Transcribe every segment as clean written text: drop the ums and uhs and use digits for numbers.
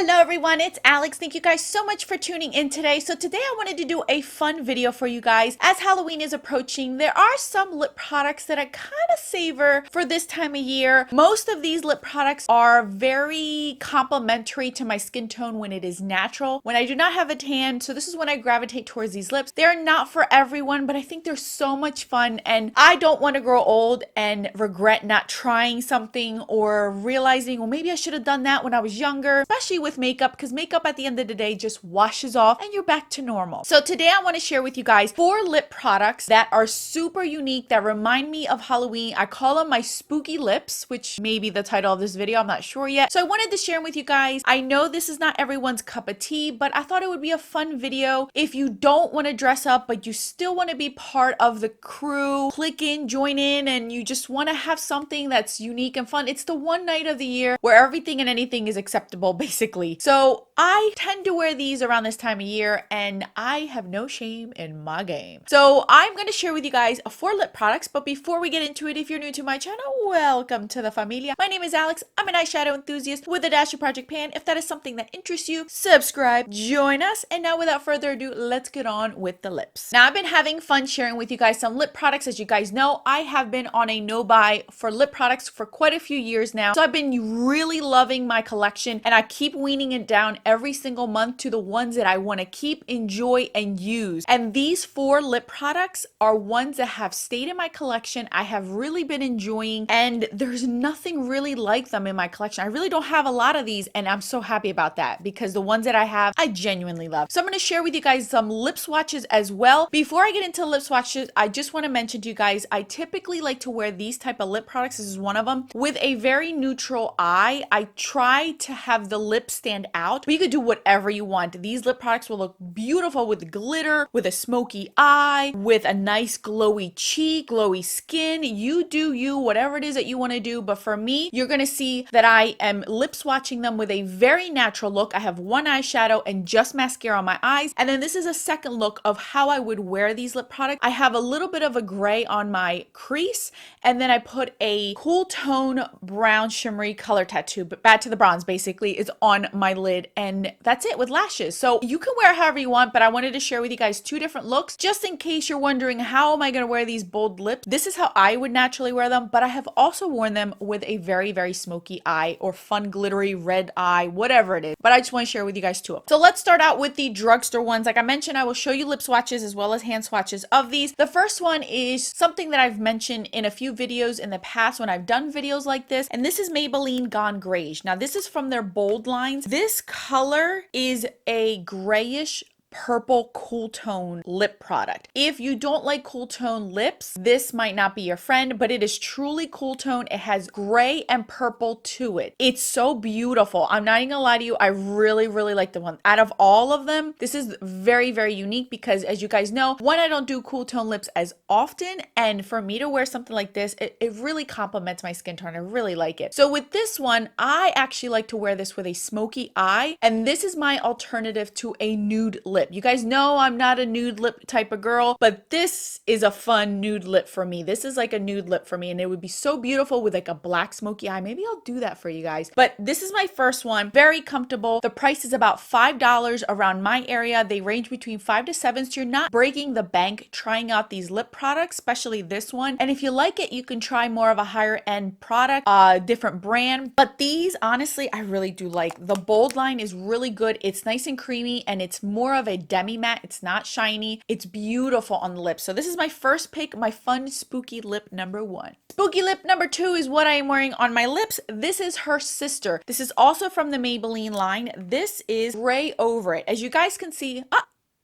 Hello everyone, it's Alex. Thank you guys so much for tuning in today. So today I wanted to do a fun video for you guys. As Halloween is approaching, there are some lip products that I kind of savor for this time of year. Most of these lip products are very complimentary to my skin tone when it is natural. When I do not have a tan, so this is when I gravitate towards these lips. They're not for everyone, but I think they're so much fun and I don't want to grow old and regret not trying something or realizing, well, maybe I should have done that when I was younger, especially with makeup, because makeup at the end of the day just washes off and you're back to normal. So today I want to share with you guys 4 lip products that are super unique, that remind me of Halloween. I call them my spooky lips, which may be the title of this video, I'm not sure yet. So I wanted to share them with you guys. I know this is not everyone's cup of tea, but I thought it would be a fun video if you don't want to dress up but you still want to be part of the crew. Click in, join in, and you just want to have something that's unique and fun. It's the one night of the year where everything and anything is acceptable, basically. So I tend to wear these around this time of year and I have no shame in my game. So I'm going to share with you guys 4 lip products, but before we get into it, if you're new to my channel, welcome to the familia. My name is Alex. I'm an eyeshadow enthusiast with a dash of Project Pan. If that is something that interests you, subscribe, join us. And now without further ado, let's get on with the lips. Now I've been having fun sharing with you guys some lip products. As you guys know, I have been on a no buy for lip products for quite a few years now. So I've been really loving my collection and I keep weaning it down every single month to the ones that I want to keep, enjoy, and use. And these 4 lip products are ones that have stayed in my collection. I have really been enjoying, and there's nothing really like them in my collection. I really don't have a lot of these, and I'm so happy about that because the ones that I have, I genuinely love. So I'm going to share with you guys some lip swatches as well. Before I get into lip swatches, I just want to mention to you guys, I typically like to wear these type of lip products. This is one of them with a very neutral eye. I try to have the lips stand out, but you could do whatever you want. These lip products will look beautiful with glitter, with a smoky eye, with a nice glowy cheek, glowy skin. You do you, whatever it is that you want to do. But for me, you're going to see that I am lip swatching them with a very natural look. I have one eyeshadow and just mascara on my eyes. And then this is a second look of how I would wear these lip products. I have a little bit of a gray on my crease, and then I put a cool tone brown shimmery color tattoo, but back to the bronze basically, is on my lid, and that's it with lashes. So you can wear however you want, but I wanted to share with you guys 2 different looks just in case you're wondering, how am I going to wear these bold lips? This is how I would naturally wear them, but I have also worn them with a very, very smoky eye or fun glittery red eye, whatever it is. But I just want to share with you guys 2 of them. So let's start out with the drugstore ones. Like I mentioned, I will show you lip swatches as well as hand swatches of these. The first one is something that I've mentioned in a few videos in the past when I've done videos like this, and this is Maybelline Gone Grayish. Now this is from their bold lines. This color is a grayish purple cool tone lip product. If you don't like cool tone lips, this might not be your friend, but it is truly cool tone. It has gray and purple to it. It's so beautiful. I'm not even gonna lie to you, I really like the one. Out of all of them, this is very, very unique because, as you guys know, one, I don't do cool tone lips as often, and for me to wear something like this, it really complements my skin tone. I really like it. So with this one, I actually like to wear this with a smoky eye, and this is my alternative to a nude lip. You guys know I'm not a nude lip type of girl, but this is a fun nude lip for me. This is like a nude lip for me, and it would be so beautiful with like a black smoky eye. Maybe I'll do that for you guys. But this is my first one. Very comfortable. The price is about $5 around my area. They range between 5 to 7, so you're not breaking the bank trying out these lip products, especially this one. And if you like it, you can try more of a higher end product, different brand. But these, honestly, I really do like. The bold line is really good. It's nice and creamy, and it's more of a demi matte. It's not shiny. It's beautiful on the lips. So this is my first pick, my fun spooky lip number 1. Spooky lip number 2 is what I am wearing on my lips. This is her sister. This is also from the Maybelline line. This is Gray Over It. As you guys can see,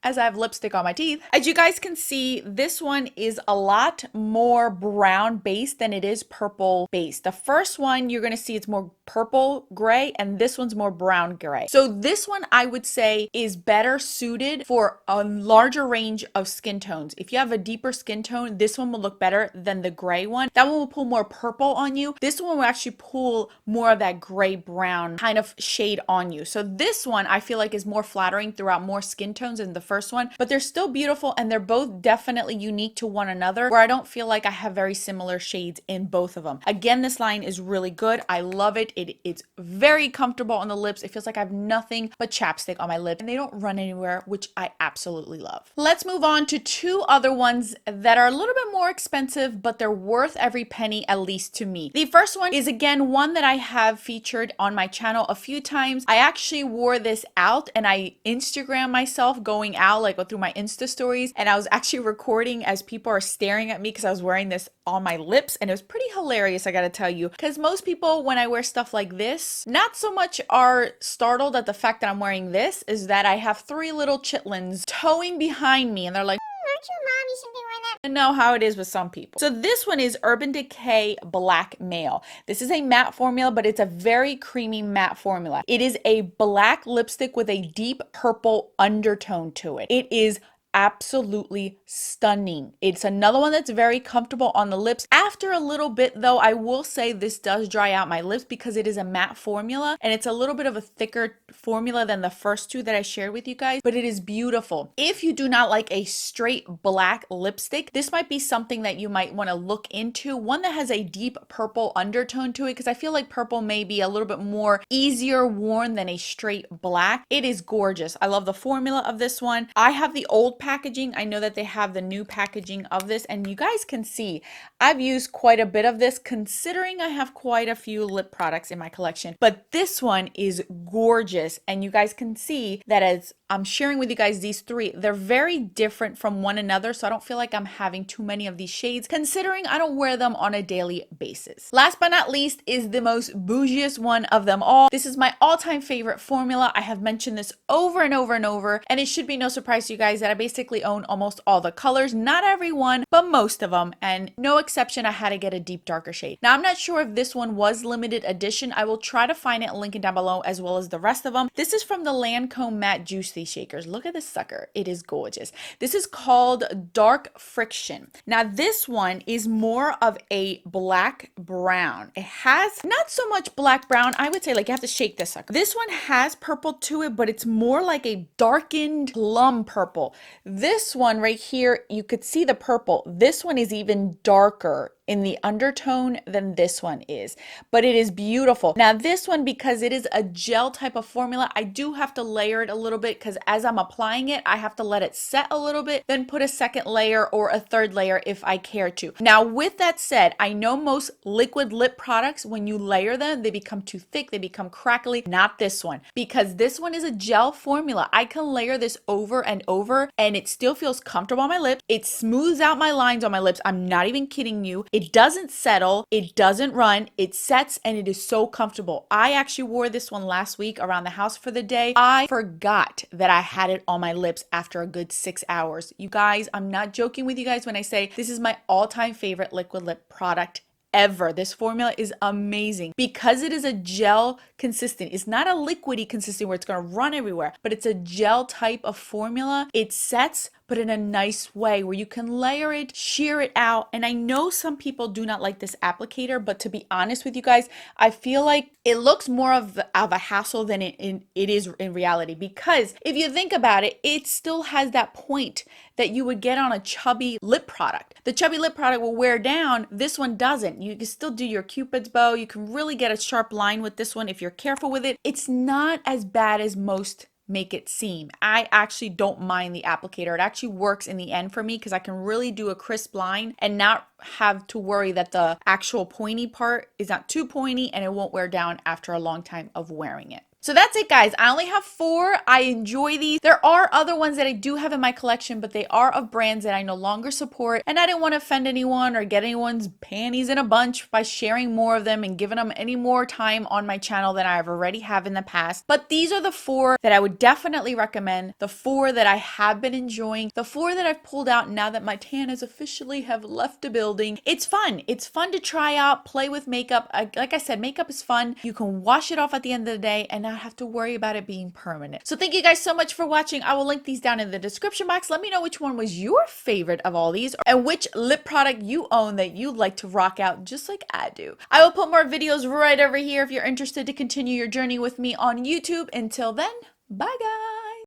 as I have lipstick on my teeth. As you guys can see, this one is a lot more brown based than it is purple based. The first one, you're gonna see it's more purple gray, and this one's more brown gray. So this one, I would say, is better suited for a larger range of skin tones. If you have a deeper skin tone, this one will look better than the gray one. That one will pull more purple on you. This one will actually pull more of that gray brown kind of shade on you. So this one, I feel like, is more flattering throughout more skin tones than the first first one, but they're still beautiful and they're both definitely unique to one another, where I don't feel like I have very similar shades in both of them. Again, this line is really good. I love it. It's very comfortable on the lips. It feels like I have nothing but chapstick on my lips and they don't run anywhere, which I absolutely love. Let's move on to two other ones that are a little bit more expensive, but they're worth every penny, at least to me. The first one is again one that I have featured on my channel a few times. I actually wore this out and I Instagram myself going out like through my Insta stories, and I was actually recording as people are staring at me because I was wearing this on my lips, and it was pretty hilarious, I gotta tell you, because most people when I wear stuff like this not so much are startled at the fact that I'm wearing this, is that I have three little chitlins towing behind me and they're like, aren't you mom? You shouldn't be wearing that. I know how it is with some people. So this one is Urban Decay Blackmail. This is a matte formula, but it's a very creamy matte formula. It is a black lipstick with a deep purple undertone to it. It is absolutely stunning. It's another one that's very comfortable on the lips. After a little bit though, I will say this does dry out my lips because it is a matte formula and it's a little bit of a thicker formula than the first two that I shared with you guys, but it is beautiful. If you do not like a straight black lipstick, this might be something that you might want to look into. One that has a deep purple undertone to it, because I feel like purple may be a little bit more easier worn than a straight black. It is gorgeous. I love the formula of this one. I have the old packaging. I know that they have the new packaging of this, and you guys can see I've used quite a bit of this considering I have quite a few lip products in my collection, but this one is gorgeous. And you guys can see that as I'm sharing with you guys these three, they're very different from one another, so I don't feel like I'm having too many of these shades considering I don't wear them on a daily basis. Last but not least is the most bougiest one of them all. This is my all-time favorite formula. I have mentioned this over and over and over, and it should be no surprise to you guys that I basically own almost all the colors, not every one, but most of them, and no exception I had to get a deep darker shade. Now I'm not sure if this one was limited edition. I will try to find it and link it down below as well as the rest of them. This is from the Lancome Matte Juicy Shakers. Look at this sucker. It is gorgeous. This is called Dark Friction. Now this one is more of a black brown. It has not so much black brown. I would say like you have to shake this sucker. This one has purple to it, but it's more like a darkened plum purple. This one right here, you could see the purple. This one is even darker in the undertone than this one is, but it is beautiful. Now this one, because it is a gel type of formula, I do have to layer it a little bit because as I'm applying it, I have to let it set a little bit, then put a second layer or a third layer if I care to. Now with that said, I know most liquid lip products, when you layer them, they become too thick, they become crackly. Not this one, because this one is a gel formula. I can layer this over and over and it still feels comfortable on my lips. It smooths out my lines on my lips. I'm not even kidding you. It doesn't settle, it doesn't run, it sets, and it is so comfortable. I actually wore this one last week around the house for the day. I forgot that I had it on my lips after a good 6 hours. You guys, I'm not joking with you guys when I say this is my all-time favorite liquid lip product ever. This formula is amazing because it is a gel consistent. It's not a liquidy consistent where it's going to run everywhere, but it's a gel type of formula. It sets, but in a nice way where you can layer it, sheer it out. And I know some people do not like this applicator, but to be honest with you guys, I feel like it looks more of a hassle than it is in reality, because if you think about it, it still has that point that you would get on a chubby lip product. The chubby lip product will wear down. This one doesn't. You can still do your Cupid's bow. You can really get a sharp line with this one if you're careful with it. It's not as bad as most make it seem. I actually don't mind the applicator. It actually works in the end for me because I can really do a crisp line and not have to worry that the actual pointy part is not too pointy and it won't wear down after a long time of wearing it. So that's it, guys. I only have 4. I enjoy these. There are other ones that I do have in my collection, but they are of brands that I no longer support, and I didn't want to offend anyone or get anyone's panties in a bunch by sharing more of them and giving them any more time on my channel than I've already have in the past. But these are the 4 that I would definitely recommend, the 4 that I have been enjoying, the 4 that I've pulled out now that my tan has officially have left the building. It's fun. It's fun to try out, play with makeup. Like I said, makeup is fun. You can wash it off at the end of the day and not have to worry about it being permanent. So thank you guys so much for watching. I will link these down in the description box. Let me know which one was your favorite of all these and which lip product you own that you'd like to rock out just like I do. I will put more videos right over here if you're interested to continue your journey with me on YouTube. Until then, bye guys.